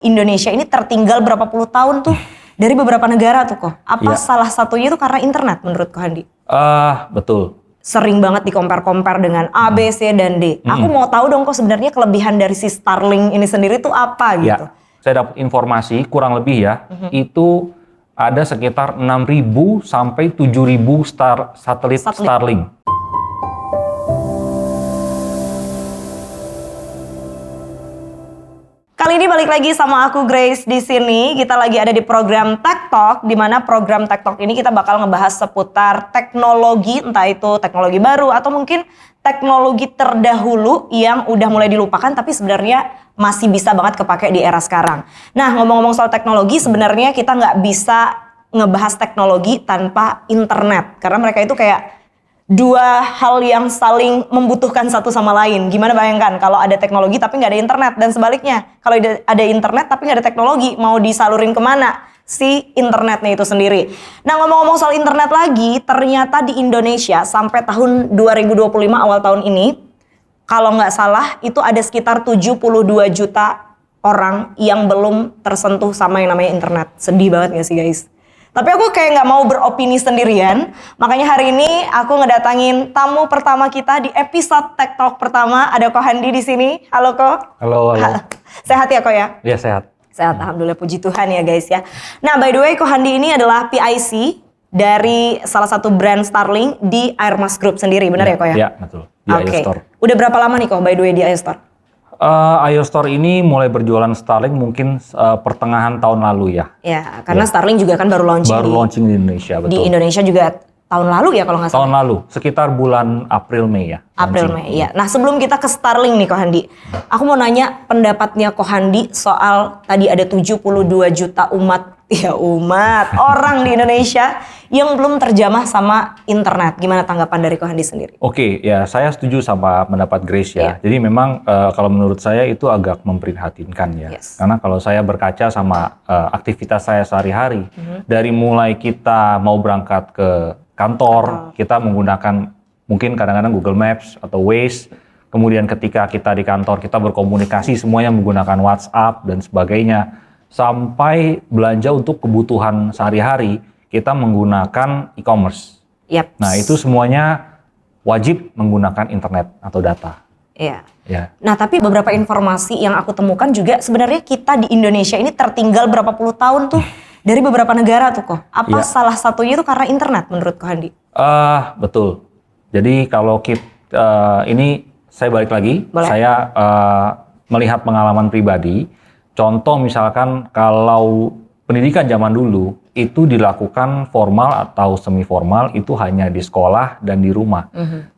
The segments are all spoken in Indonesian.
Indonesia ini tertinggal berapa puluh tahun tuh dari beberapa negara tuh kok. Apa salah satunya itu karena internet menurut Ko Handi? Betul. Sering banget di-compare dengan A, B, C, dan D. Aku mau tahu dong kok sebenarnya kelebihan dari si Starlink ini sendiri tuh apa gitu. Ya, saya dapat informasi kurang lebih ya, itu ada sekitar 6.000 sampai 7.000 satelit Starlink. Kali ini balik lagi sama aku Grace di sini. Kita lagi ada di program Tech Talk, di mana program Tech Talk ini kita bakal ngebahas seputar teknologi, entah itu teknologi baru atau mungkin teknologi terdahulu yang udah mulai dilupakan tapi sebenarnya masih bisa banget kepake di era sekarang. Nah, ngomong-ngomong soal teknologi, sebenarnya kita nggak bisa ngebahas teknologi tanpa internet, karena mereka itu kayak dua hal yang saling membutuhkan satu sama lain. Gimana bayangkan kalau ada teknologi tapi nggak ada internet, dan sebaliknya kalau ada internet tapi nggak ada teknologi, mau disalurin kemana si internetnya itu sendiri. Nah, ngomong-ngomong soal internet lagi, ternyata di Indonesia sampai tahun 2025 awal tahun ini, kalau nggak salah itu ada sekitar 72 juta orang yang belum tersentuh sama yang namanya internet. Sedih banget nggak sih guys? Tapi aku kayak nggak mau beropini sendirian, makanya hari ini aku ngedatangin tamu pertama kita di episode Tech Talk pertama. Ada Ko Handi di sini. Halo Ko. Halo. Sehat ya Ko ya? Iya sehat. Sehat, alhamdulillah, puji Tuhan ya guys ya. Nah, by the way, Ko Handi ini adalah PIC dari salah satu brand Starlink di Airmas Group sendiri, benar ya Ko ya? Iya betul. Di iOStore. Udah berapa lama nih Ko by the way di iOStore? iOStore ini mulai berjualan Starlink mungkin pertengahan tahun lalu ya. Ya, karena Starlink juga kan baru launching di Indonesia, betul. Di Indonesia juga tahun lalu ya kalau nggak salah. Tahun lalu, sekitar bulan April Mei ya. April Mei ya. Nah, sebelum kita ke Starlink nih Ko Handi, aku mau nanya pendapatnya Ko Handi soal tadi ada 72 juta umat orang di Indonesia yang belum terjamah sama internet. Gimana tanggapan dari Ko Handi sendiri? Oke, ya saya setuju sama pendapat Grace ya. Jadi memang kalau menurut saya itu agak memprihatinkan ya. Karena kalau saya berkaca sama aktivitas saya sehari-hari, dari mulai kita mau berangkat ke kantor, kita menggunakan mungkin kadang-kadang Google Maps atau Waze. Kemudian ketika kita di kantor, kita berkomunikasi semuanya menggunakan WhatsApp dan sebagainya. Sampai belanja untuk kebutuhan sehari-hari, kita menggunakan e-commerce. Nah, itu semuanya wajib menggunakan internet atau data. Iya. Nah, tapi beberapa informasi yang aku temukan juga sebenarnya kita di Indonesia ini tertinggal berapa puluh tahun tuh dari beberapa negara tuh kok. Apa salah satunya itu karena internet menurut Ko Handi? Betul. Jadi kalau ini saya balik lagi. Boleh. Saya melihat pengalaman pribadi. Contoh misalkan kalau pendidikan zaman dulu itu dilakukan formal atau semi formal itu hanya di sekolah dan di rumah.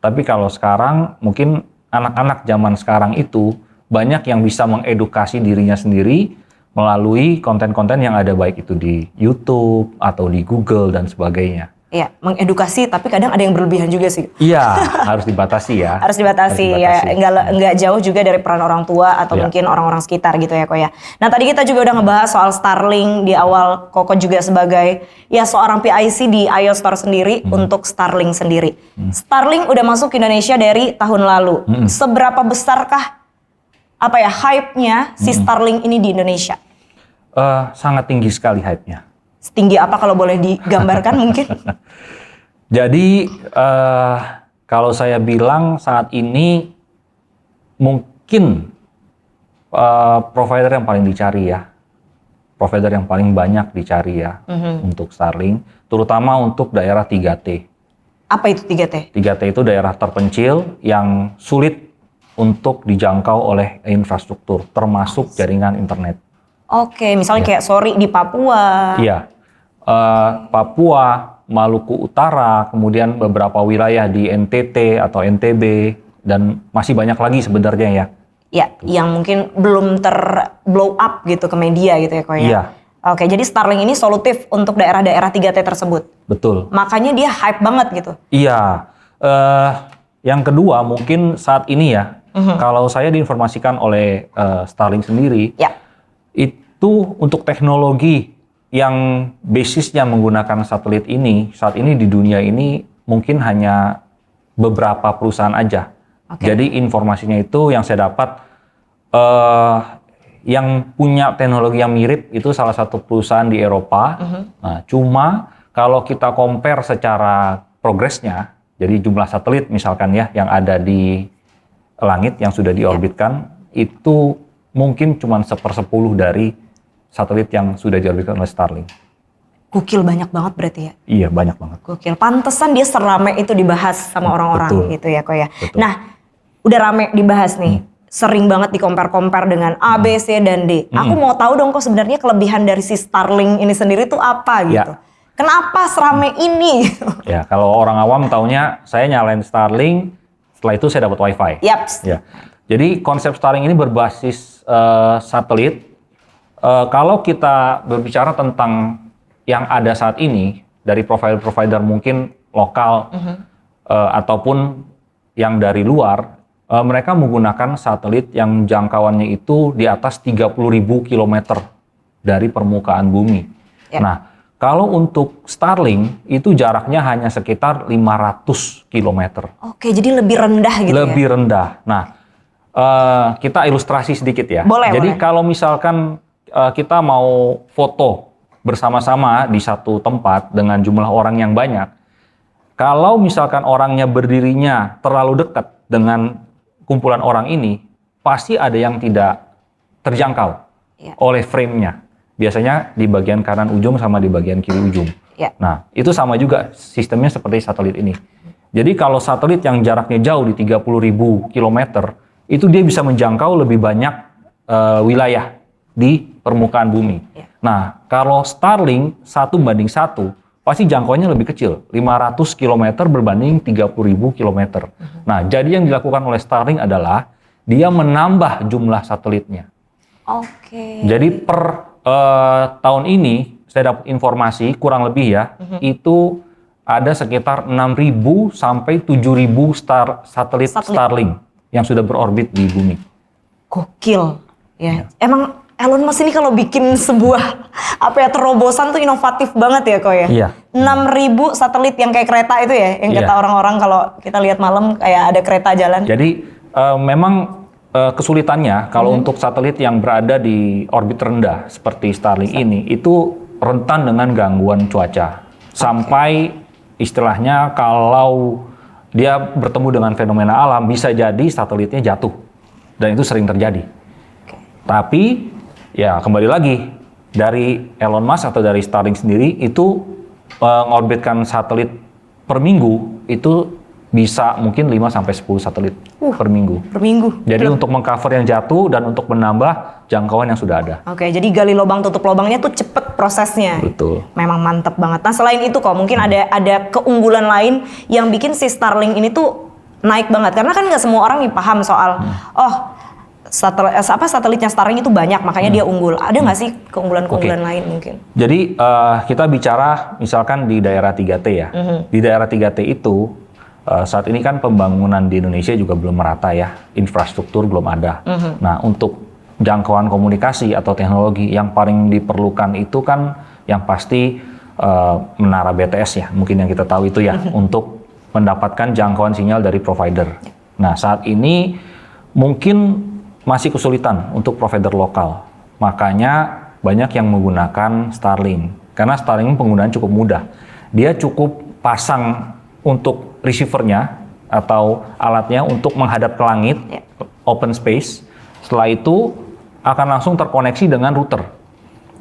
Tapi kalau sekarang mungkin anak-anak zaman sekarang itu banyak yang bisa mengedukasi dirinya sendiri melalui konten-konten yang ada, baik itu di YouTube atau di Google dan sebagainya. Iya, mengedukasi tapi kadang ada yang berlebihan juga sih. Iya, harus dibatasi ya. Harus dibatasi ya, enggak jauh juga dari peran orang tua atau mungkin orang-orang sekitar gitu ya Ko ya. Nah, tadi kita juga udah ngebahas soal Starlink di awal. Koko juga sebagai ya seorang PIC di iOStore sendiri untuk Starlink sendiri. Starlink udah masuk ke Indonesia dari tahun lalu. Seberapa besarkah hype-nya si Starlink ini di Indonesia? Sangat tinggi sekali hype-nya. Setinggi apa kalau boleh digambarkan mungkin? Jadi kalau saya bilang saat ini mungkin provider yang paling dicari ya. Provider yang paling banyak dicari ya untuk Starlink. Terutama untuk daerah 3T. Apa itu 3T? 3T itu daerah terpencil yang sulit untuk dijangkau oleh infrastruktur, termasuk jaringan internet. Oke, misalnya kayak di Papua. Iya. Papua, Maluku Utara, kemudian beberapa wilayah di NTT atau NTB, dan masih banyak lagi sebenarnya ya. Ya, yang mungkin belum blow up gitu ke media gitu ya Ko ya. Iya. Oke, jadi Starlink ini solutif untuk daerah-daerah 3T tersebut. Betul. Makanya dia hype banget gitu. Iya. Yang kedua mungkin saat ini ya, kalau saya diinformasikan oleh Starlink sendiri, itu untuk teknologi yang basisnya menggunakan satelit ini, saat ini di dunia ini mungkin hanya beberapa perusahaan aja. Jadi informasinya itu yang saya dapat, yang punya teknologi yang mirip itu salah satu perusahaan di Eropa. Nah, cuma kalau kita compare secara progresnya, jadi jumlah satelit misalkan ya yang ada di langit yang sudah diorbitkan, itu mungkin cuma 1/10 dari satelit yang sudah diorbitkan oleh Starlink. Gokil, banyak banget berarti ya? Iya, banyak banget. Gokil, pantesan dia serame itu dibahas sama orang-orang gitu ya kok ya. Betul. Nah, udah rame dibahas nih, sering banget di-compare dengan A, B, C, dan D. Aku mau tahu dong kok sebenarnya kelebihan dari si Starlink ini sendiri tuh apa gitu. Kenapa serame ini? Ya, kalau orang awam taunya saya nyalain Starlink, setelah itu saya dapat WiFi. Yaps. Ya. Jadi konsep Starlink ini berbasis satelit. Kalau kita berbicara tentang yang ada saat ini dari provider mungkin lokal ataupun yang dari luar, mereka menggunakan satelit yang jangkauannya itu di atas 30.000 km dari permukaan bumi. Nah, kalau untuk Starlink itu jaraknya hanya sekitar 500 km. Oke, jadi lebih rendah gitu ya? Lebih rendah. Nah, kita ilustrasi sedikit ya. boleh. Jadi kalau misalkan kita mau foto bersama-sama di satu tempat dengan jumlah orang yang banyak, kalau misalkan orangnya berdirinya terlalu dekat dengan kumpulan orang ini, pasti ada yang tidak terjangkau oleh frame-nya. Biasanya di bagian kanan ujung sama di bagian kiri ujung. Nah, itu sama juga sistemnya seperti satelit ini. Jadi kalau satelit yang jaraknya jauh di 30.000 km, itu dia bisa menjangkau lebih banyak wilayah di permukaan bumi. Nah, kalau Starlink 1:1, pasti jangkauannya lebih kecil, 500 km berbanding 30.000 km. Nah, jadi yang dilakukan oleh Starlink adalah dia menambah jumlah satelitnya. Jadi per tahun ini saya dapat informasi kurang lebih ya, itu ada sekitar 6.000 sampai 7.000 satelit Starlink yang sudah berorbit di bumi. Gokil. Ya. Emang Elon Musk ini kalau bikin sebuah terobosan tuh inovatif banget ya kok ya. Iya. 6.000 satelit yang kayak kereta itu ya, yang kata orang-orang kalau kita lihat malam kayak ada kereta jalan. Jadi memang kesulitannya kalau untuk satelit yang berada di orbit rendah seperti Starlink ini itu rentan dengan gangguan cuaca. Sampai istilahnya kalau dia bertemu dengan fenomena alam bisa jadi satelitnya jatuh. Dan itu sering terjadi. Tapi ya kembali lagi dari Elon Musk atau dari Starlink sendiri itu mengorbitkan satelit per minggu itu bisa mungkin 5-10 satelit per minggu. Per minggu. Jadi untuk mengcover yang jatuh dan untuk menambah jangkauan yang sudah ada. Jadi gali lubang tutup lubangnya tuh cepet prosesnya. Betul. Memang mantep banget. Nah selain itu kok mungkin ada keunggulan lain yang bikin si Starlink ini tuh naik banget. Karena kan nggak semua orang nih paham soal satelitnya Starlink itu banyak, makanya dia unggul. Ada nggak sih keunggulan-keunggulan lain mungkin? Jadi kita bicara misalkan di daerah 3T ya. Di daerah 3T itu saat ini kan pembangunan di Indonesia juga belum merata ya, infrastruktur belum ada. Nah untuk jangkauan komunikasi atau teknologi yang paling diperlukan itu kan yang pasti menara BTS ya, mungkin yang kita tahu itu ya, untuk mendapatkan jangkauan sinyal dari provider. Nah saat ini mungkin masih kesulitan untuk provider lokal. Makanya banyak yang menggunakan Starlink. Karena Starlink penggunaan cukup mudah. Dia cukup pasang untuk receiver-nya atau alatnya untuk menghadap ke langit, open space. Setelah itu akan langsung terkoneksi dengan router.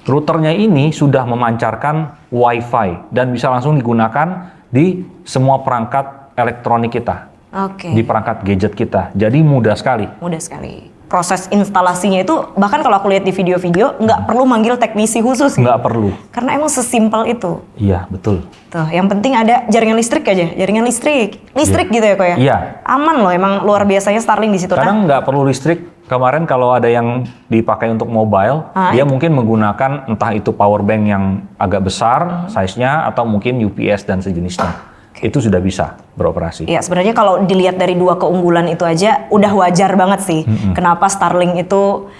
Routernya ini sudah memancarkan Wi-Fi dan bisa langsung digunakan di semua perangkat elektronik kita. Di perangkat gadget kita. Jadi mudah sekali. Mudah sekali. Proses instalasinya itu bahkan kalau aku lihat di video-video nggak perlu manggil teknisi khusus. Nggak perlu. Karena emang sesimpel itu. Iya betul. Tuh, yang penting ada jaringan listrik aja, jaringan listrik gitu ya kok ya. Iya. Aman loh, emang luar biasanya Starlink di situ. Kadang nggak perlu listrik. Kemarin kalau ada yang dipakai untuk mobile, dia mungkin menggunakan entah itu power bank yang agak besar size-nya atau mungkin UPS dan sejenisnya. Itu sudah bisa beroperasi. Ya sebenarnya kalau dilihat dari dua keunggulan itu aja udah wajar banget sih. Kenapa Starlink itu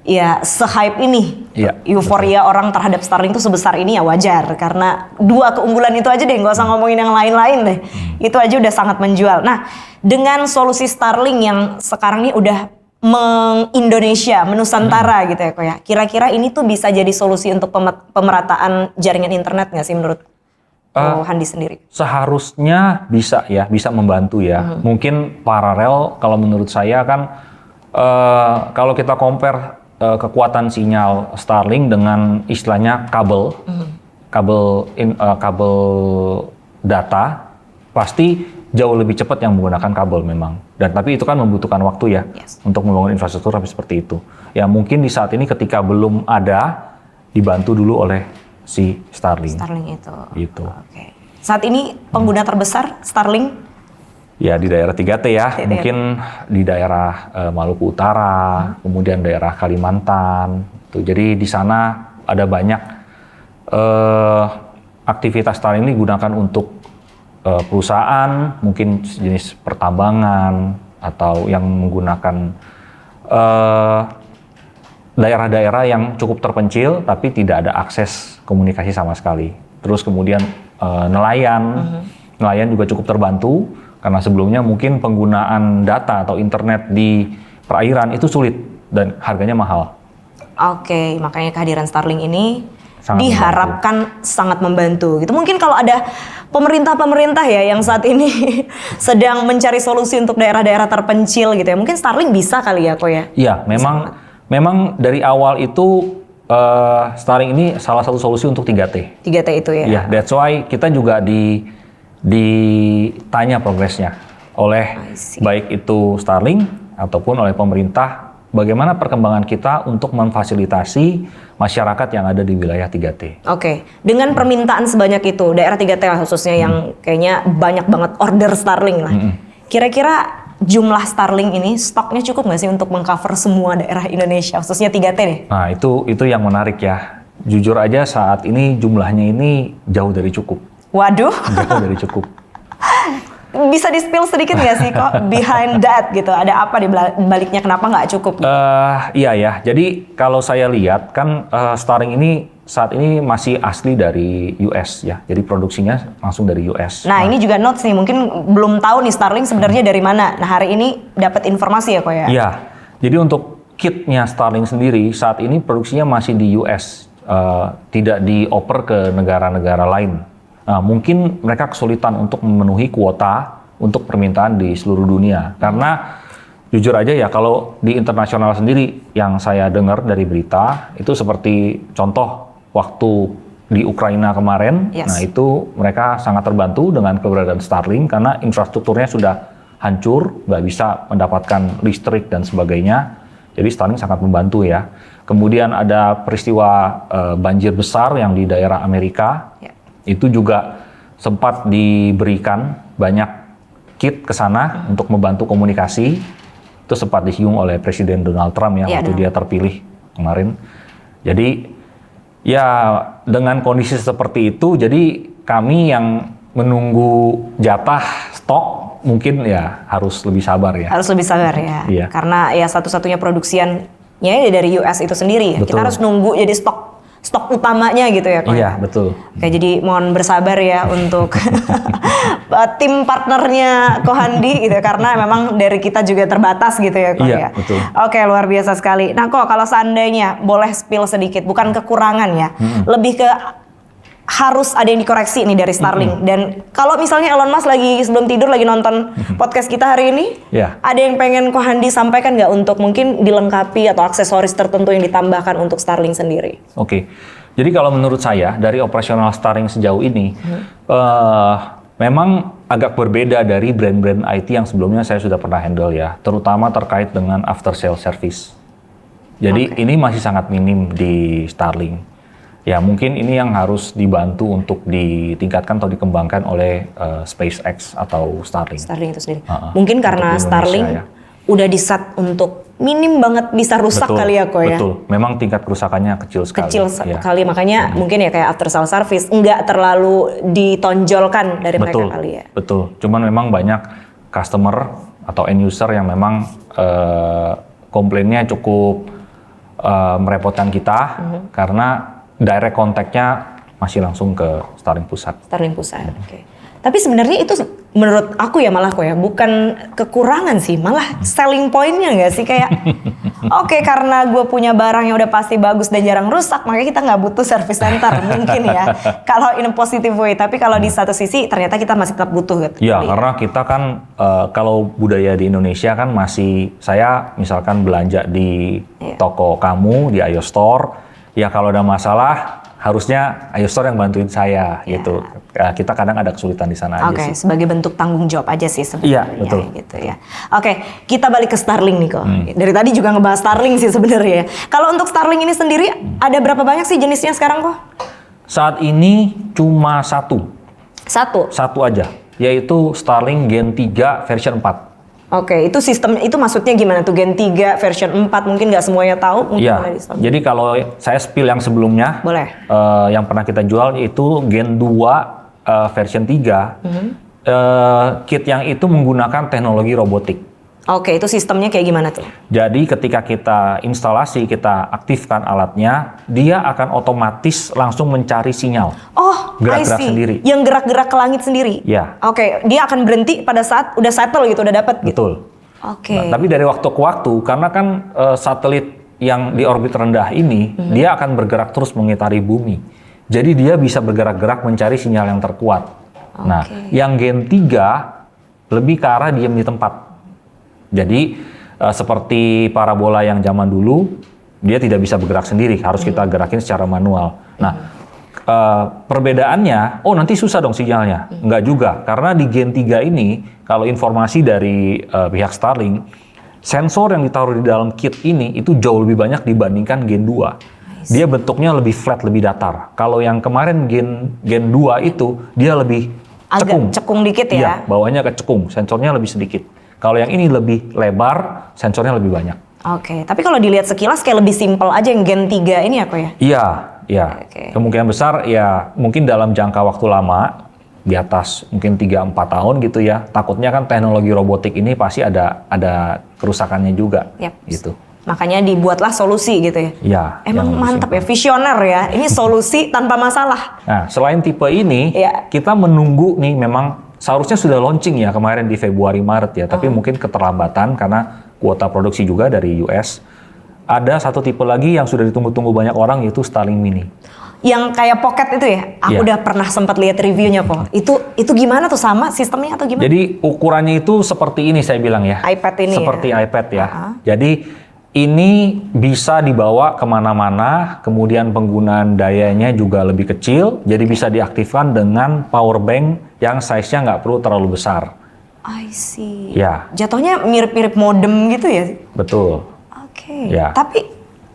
ya se-hype ini. Euforia orang terhadap Starlink itu sebesar ini ya wajar. Karena dua keunggulan itu aja deh, nggak usah ngomongin yang lain-lain deh. Itu aja udah sangat menjual. Nah dengan solusi Starlink yang sekarang ini udah meng-Indonesia, menusantara gitu ya kok ya. Kira-kira ini tuh bisa jadi solusi untuk pemerataan jaringan internet nggak sih menurut Handi sendiri? Seharusnya bisa ya, bisa membantu ya. Mungkin paralel kalau menurut saya kan kalau kita compare kekuatan sinyal Starlink dengan istilahnya kabel data, pasti jauh lebih cepat yang menggunakan kabel memang. Dan tapi itu kan membutuhkan waktu ya untuk membangun infrastruktur seperti itu. Ya mungkin di saat ini ketika belum ada, dibantu dulu oleh si Starlink. Starlink itu. Gitu. Oke. Saat ini pengguna terbesar Starlink? Ya di daerah 3T ya, mungkin di daerah Maluku Utara, kemudian daerah Kalimantan. Tuh, jadi di sana ada banyak aktivitas Starlink ini digunakan untuk perusahaan, mungkin jenis pertambangan atau yang menggunakan daerah-daerah yang cukup terpencil tapi tidak ada akses komunikasi sama sekali. Terus kemudian nelayan juga cukup terbantu karena sebelumnya mungkin penggunaan data atau internet di perairan itu sulit dan harganya mahal. Oke, makanya kehadiran Starlink ini sangat sangat membantu gitu. Mungkin kalau ada pemerintah ya yang saat ini sedang mencari solusi untuk daerah-daerah terpencil gitu ya. Mungkin Starlink bisa kali ya kok ya. Iya, memang dari awal itu Starlink ini salah satu solusi untuk 3T. 3T itu ya. Iya, that's why kita juga ditanya progresnya oleh baik itu Starlink ataupun oleh pemerintah, bagaimana perkembangan kita untuk memfasilitasi masyarakat yang ada di wilayah 3T. Oke, dengan permintaan sebanyak itu, daerah 3T khususnya yang kayaknya banyak banget order Starlink lah. Kira-kira jumlah Starlink ini stoknya cukup nggak sih untuk mengcover semua daerah Indonesia, khususnya 3T nih? Nah itu yang menarik ya. Jujur aja saat ini jumlahnya ini jauh dari cukup. Waduh. Jauh dari cukup. Bisa di-spill sedikit nggak sih kok behind that gitu? Ada apa di baliknya kenapa nggak cukup? Iya ya, jadi kalau saya lihat kan Starlink ini saat ini masih asli dari US ya, jadi produksinya langsung dari US. Nah ini juga notes nih, mungkin belum tahu nih Starlink sebenarnya dari mana. Nah hari ini dapat informasi ya kok ya? Iya, jadi untuk kitnya Starlink sendiri saat ini produksinya masih di US, tidak dioper ke negara-negara lain. Nah, mungkin mereka kesulitan untuk memenuhi kuota untuk permintaan di seluruh dunia. Karena jujur aja ya, kalau di internasional sendiri yang saya dengar dari berita, itu seperti contoh waktu di Ukraina kemarin, nah itu mereka sangat terbantu dengan keberadaan Starlink karena infrastrukturnya sudah hancur, nggak bisa mendapatkan listrik dan sebagainya. Jadi Starlink sangat membantu ya. Kemudian ada peristiwa banjir besar yang di daerah Amerika. Itu juga sempat diberikan banyak kit ke sana untuk membantu komunikasi. Itu sempat disinggung oleh Presiden Donald Trump ya waktu dia terpilih kemarin. Jadi ya dengan kondisi seperti itu, jadi kami yang menunggu jatah stok mungkin ya harus lebih sabar ya. Harus lebih sabar ya. Iya. Karena ya satu-satunya produksiannya dari US itu sendiri ya. Betul. Kita harus nunggu jadi stok utamanya gitu ya. Iya, betul. Oke, jadi mohon bersabar ya untuk tim partnernya Ko Handi gitu ya, karena memang dari kita juga terbatas gitu ya Ko ya. Betul. Oke, luar biasa sekali. Nah Ko, kalau seandainya boleh spill sedikit, bukan kekurangan ya, lebih ke harus ada yang dikoreksi nih dari Starlink. Dan kalau misalnya Elon Musk lagi sebelum tidur lagi nonton podcast kita hari ini, ada yang pengen Ko Handi sampaikan nggak untuk mungkin dilengkapi atau aksesoris tertentu yang ditambahkan untuk Starlink sendiri? Oke, jadi kalau menurut saya dari operasional Starlink sejauh ini, memang agak berbeda dari brand-brand IT yang sebelumnya saya sudah pernah handle ya, terutama terkait dengan after sale service. Jadi ini masih sangat minim di Starlink. Ya mungkin ini yang harus dibantu untuk ditingkatkan atau dikembangkan oleh SpaceX atau Starlink. Starlink itu sendiri. Mungkin karena Starlink udah di-set untuk minim banget bisa rusak kali ya Ko ya. Betul, memang tingkat kerusakannya kecil sekali. Kecil sekali, makanya mungkin ya kayak after sale service nggak terlalu ditonjolkan dari mereka kali ya. Betul, cuman memang banyak customer atau end user yang memang komplainnya cukup merepotkan kita karena direct kontaknya masih langsung ke Starlink pusat. Starlink pusat, oke. Tapi sebenarnya itu menurut aku ya malah bukan kekurangan sih, malah selling pointnya nggak sih, kayak oke, karena gue punya barang yang udah pasti bagus dan jarang rusak, makanya kita nggak butuh service center mungkin ya, kalau in a positive way. Tapi kalau di satu sisi ternyata kita masih tetap butuh gitu. Ya, karena kita kan kalau budaya di Indonesia kan masih, saya misalkan belanja di toko kamu, di Ayo Store, ya kalau ada masalah harusnya Ayo Store yang bantuin saya gitu. Kita kadang ada kesulitan di sana aja sih. Oke, sebagai bentuk tanggung jawab aja sih sebenarnya. Iya, betul. Gitu ya. Oke, kita balik ke Starlink nih kok. Dari tadi juga ngebahas Starlink sih sebenarnya. Kalau untuk Starlink ini sendiri ada berapa banyak sih jenisnya sekarang kok? Saat ini cuma satu aja, yaitu Starlink Gen 3 version 4. Oke, itu sistem itu maksudnya gimana tuh Gen 3 version 4, mungkin nggak semuanya tahu. Iya, jadi kalau saya spill yang sebelumnya, boleh. Yang pernah kita jual itu Gen 2 version 3, kit yang itu menggunakan teknologi robotik. Oke, itu sistemnya kayak gimana tuh? Jadi ketika kita instalasi, kita aktifkan alatnya, dia akan otomatis langsung mencari sinyal. Oh, gerak-gerak sendiri. Yang gerak-gerak ke langit sendiri? Ya. Oke, dia akan berhenti pada saat udah settle gitu, udah dapat gitu? Betul. Oke. Nah, tapi dari waktu ke waktu, karena kan satelit yang di orbit rendah ini, dia akan bergerak terus mengitari bumi. Jadi dia bisa bergerak-gerak mencari sinyal yang terkuat. Nah, yang Gen 3 lebih ke arah diam di tempat. Jadi seperti parabola yang zaman dulu, dia tidak bisa bergerak sendiri, harus kita gerakin secara manual. Nah, perbedaannya, nanti susah dong sinyalnya. Enggak juga, karena di Gen 3 ini, kalau informasi dari pihak Starlink, sensor yang ditaruh di dalam kit ini itu jauh lebih banyak dibandingkan Gen 2. Dia bentuknya lebih flat, lebih datar. Kalau yang kemarin Gen 2 itu, dia lebih agak cekung dikit ya? Iya, bawahnya kecekung, sensornya lebih sedikit. Kalau yang ini lebih lebar, sensornya lebih banyak. Oke, tapi kalau dilihat sekilas kayak lebih simpel aja yang Gen 3 ini ya kok ya? Iya. Kemungkinan besar ya mungkin dalam jangka waktu lama, di atas mungkin 3-4 tahun gitu ya. Takutnya kan teknologi robotik ini pasti ada kerusakannya juga. Gitu. Makanya dibuatlah solusi gitu ya? Iya. Emang mantap ya, visioner ya. Ini solusi tanpa masalah. Nah, selain tipe ini, kita menunggu nih memang seharusnya sudah launching ya kemarin di Februari-Maret ya, tapi mungkin keterlambatan karena kuota produksi juga dari US. Ada satu tipe lagi yang sudah ditunggu-tunggu banyak orang, yaitu Starlink Mini. Yang kayak pocket itu ya? Aku udah pernah sempat lihat reviewnya kok. Itu gimana tuh, sama sistemnya atau gimana? Jadi ukurannya itu seperti ini saya bilang ya. iPad ini seperti iPad ya. Jadi ini bisa dibawa kemana-mana, kemudian penggunaan dayanya juga lebih kecil, jadi bisa diaktifkan dengan power bank yang size-nya nggak perlu terlalu besar. I see. Ya. Jatuhnya mirip-mirip modem gitu ya? Betul. Oke. Ya. Tapi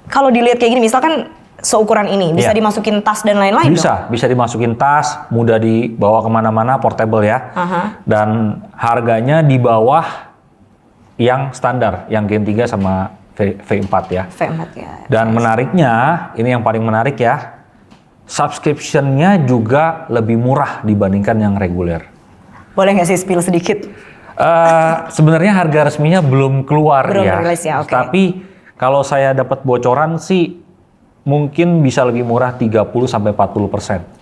kalau dilihat kayak gini, misalkan seukuran ini, bisa dimasukin tas dan lain-lain bisa dimasukin tas, mudah dibawa kemana-mana, portable ya. Dan harganya di bawah yang standar, yang Gen 3 sama V4 ya. V4 ya. Dan menariknya, ini yang paling menarik ya, subscription-nya juga lebih murah dibandingkan yang reguler. Boleh nggak sih spill sedikit? Sebenarnya harga resminya belum keluar ya. Rilis ya, oke. Tapi kalau saya dapat bocoran sih, mungkin bisa lebih murah 30-40%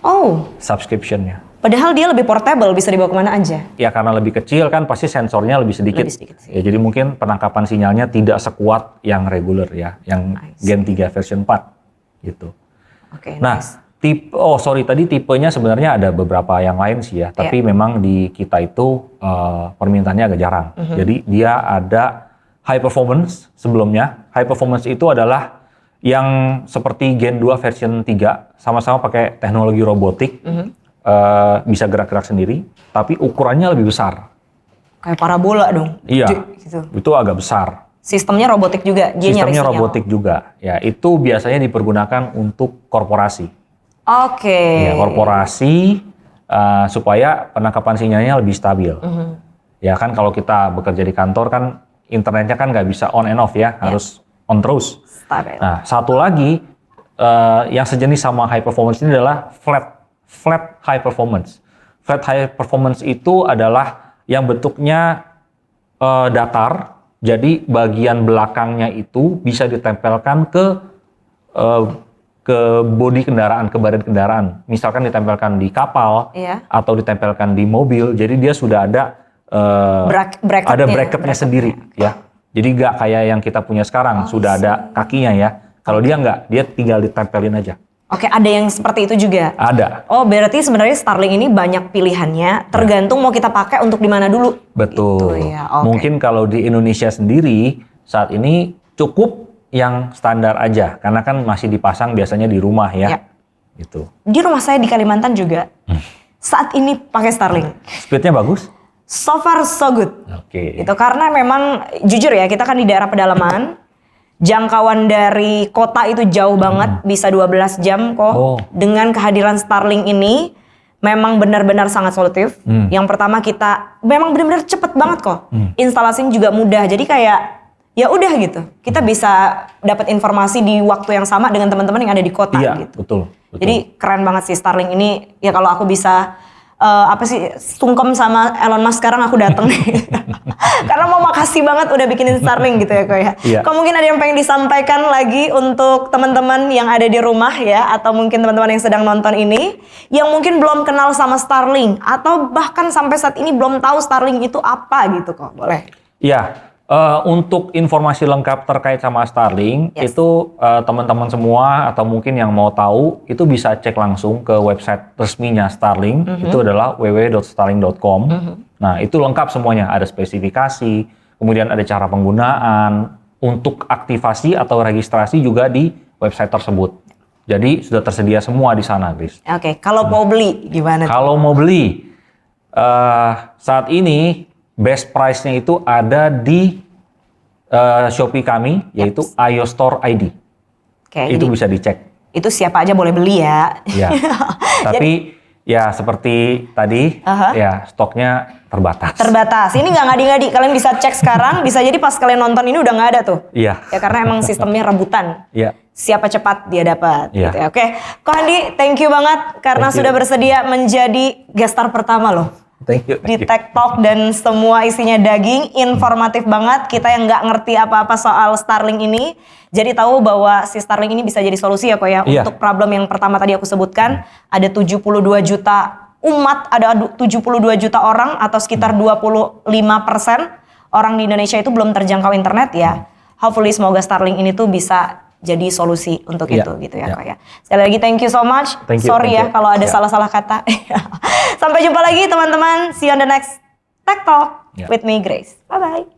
subscription-nya. Padahal dia lebih portable, bisa dibawa kemana aja. Ya karena lebih kecil kan pasti sensornya lebih sedikit. Ya, jadi mungkin penangkapan sinyalnya tidak sekuat yang reguler ya, yang Gen 3 version 4 gitu. Nah, tadi tipenya sebenarnya ada beberapa yang lain sih ya, tapi memang di kita itu permintaannya agak jarang. Jadi dia ada high performance sebelumnya. High performance itu adalah yang seperti Gen 2 version 3, sama-sama pakai teknologi robotik. Bisa gerak-gerak sendiri, tapi ukurannya lebih besar. Kayak parabola dong. Iya, gitu. Itu agak besar. Sistemnya robotik juga? Sistemnya robotik juga. Ya, itu biasanya dipergunakan untuk korporasi. Ya, korporasi supaya penangkapan sinyalnya lebih stabil. Ya kan kalau kita bekerja di kantor kan internetnya kan nggak bisa on and off ya, harus on terus. Stabil. Nah, satu lagi yang sejenis sama high performance ini adalah flat high performance. Flat high performance itu adalah yang bentuknya datar, jadi bagian belakangnya itu bisa ditempelkan ke ke bodi kendaraan, ke badan kendaraan. Misalkan ditempelkan di kapal atau ditempelkan di mobil, jadi dia sudah ada bracketnya sendiri ya. Jadi nggak kayak yang kita punya sekarang, sudah ada kakinya ya. Kalau dia nggak, dia tinggal ditempelin aja. Oke, ada yang seperti itu juga? Ada. Oh, berarti sebenarnya Starlink ini banyak pilihannya, tergantung mau kita pakai untuk di mana dulu. Betul. Gitu ya. Okay. Mungkin kalau di Indonesia sendiri, saat ini cukup yang standar aja, karena kan masih dipasang biasanya di rumah ya. Gitu. Di rumah saya di Kalimantan juga, saat ini pakai Starlink. Speednya bagus? So far so good. Oke. Itu karena memang jujur ya, kita kan di daerah pedalaman, jangkauan dari kota itu jauh banget, bisa 12 jam kok. Dengan kehadiran Starlink ini memang benar-benar sangat solutif. Yang pertama kita memang benar-benar cepet banget kok. Instalasinya juga mudah. Jadi kayak ya udah gitu. Kita bisa dapat informasi di waktu yang sama dengan teman-teman yang ada di kota gitu. Betul. Jadi keren banget sih Starlink ini. Ya kalau aku bisa sungkem sama Elon Musk sekarang aku dateng nih. Karena mau makasih banget udah bikinin Starlink gitu ya kok ya. Kok mungkin ada yang pengen disampaikan lagi untuk teman-teman yang ada di rumah ya, atau mungkin teman-teman yang sedang nonton ini yang mungkin belum kenal sama Starlink atau bahkan sampai saat ini belum tahu Starlink itu apa gitu kok. Boleh? Iya. Untuk informasi lengkap terkait sama Starlink itu teman-teman semua atau mungkin yang mau tahu itu bisa cek langsung ke website resminya Starlink. Itu adalah www.starlink.com. Nah itu lengkap semuanya, ada spesifikasi, kemudian ada cara penggunaan, untuk aktivasi atau registrasi juga di website tersebut. Jadi sudah tersedia semua di sana, Grace. Oke, kalau mau beli gimana? Kalau mau beli saat ini best price-nya itu ada di Shopee kami, yaitu iOStore ID. Itu bisa dicek. Itu siapa aja boleh beli ya. Iya. Tapi ya seperti tadi, ya stoknya terbatas. Terbatas. Ini nggak ngadi-ngadi. Kalian bisa cek sekarang. Bisa jadi pas kalian nonton ini udah nggak ada tuh. Iya. Ya karena emang sistemnya rebutan. Iya. Siapa cepat dia dapat. Iya. Gitu ya. Oke, Ko Andi, thank you banget karena sudah bersedia menjadi guest star pertama loh. Thank you. Di Tech Talk dan semua isinya daging, informatif banget. Kita yang nggak ngerti apa-apa soal Starlink ini, jadi tahu bahwa si Starlink ini bisa jadi solusi ya kok ya. Untuk problem yang pertama tadi aku sebutkan, ada 72 juta umat, ada 72 juta orang atau sekitar 25% orang di Indonesia itu belum terjangkau internet ya. Hopefully semoga Starlink ini tuh bisa jadi solusi untuk itu gitu ya kok ya. Sekali lagi thank you so much. Sorry ya kalau ada salah-salah kata. Sampai jumpa lagi teman-teman. See you on the next Tech Talk with me Grace. Bye bye.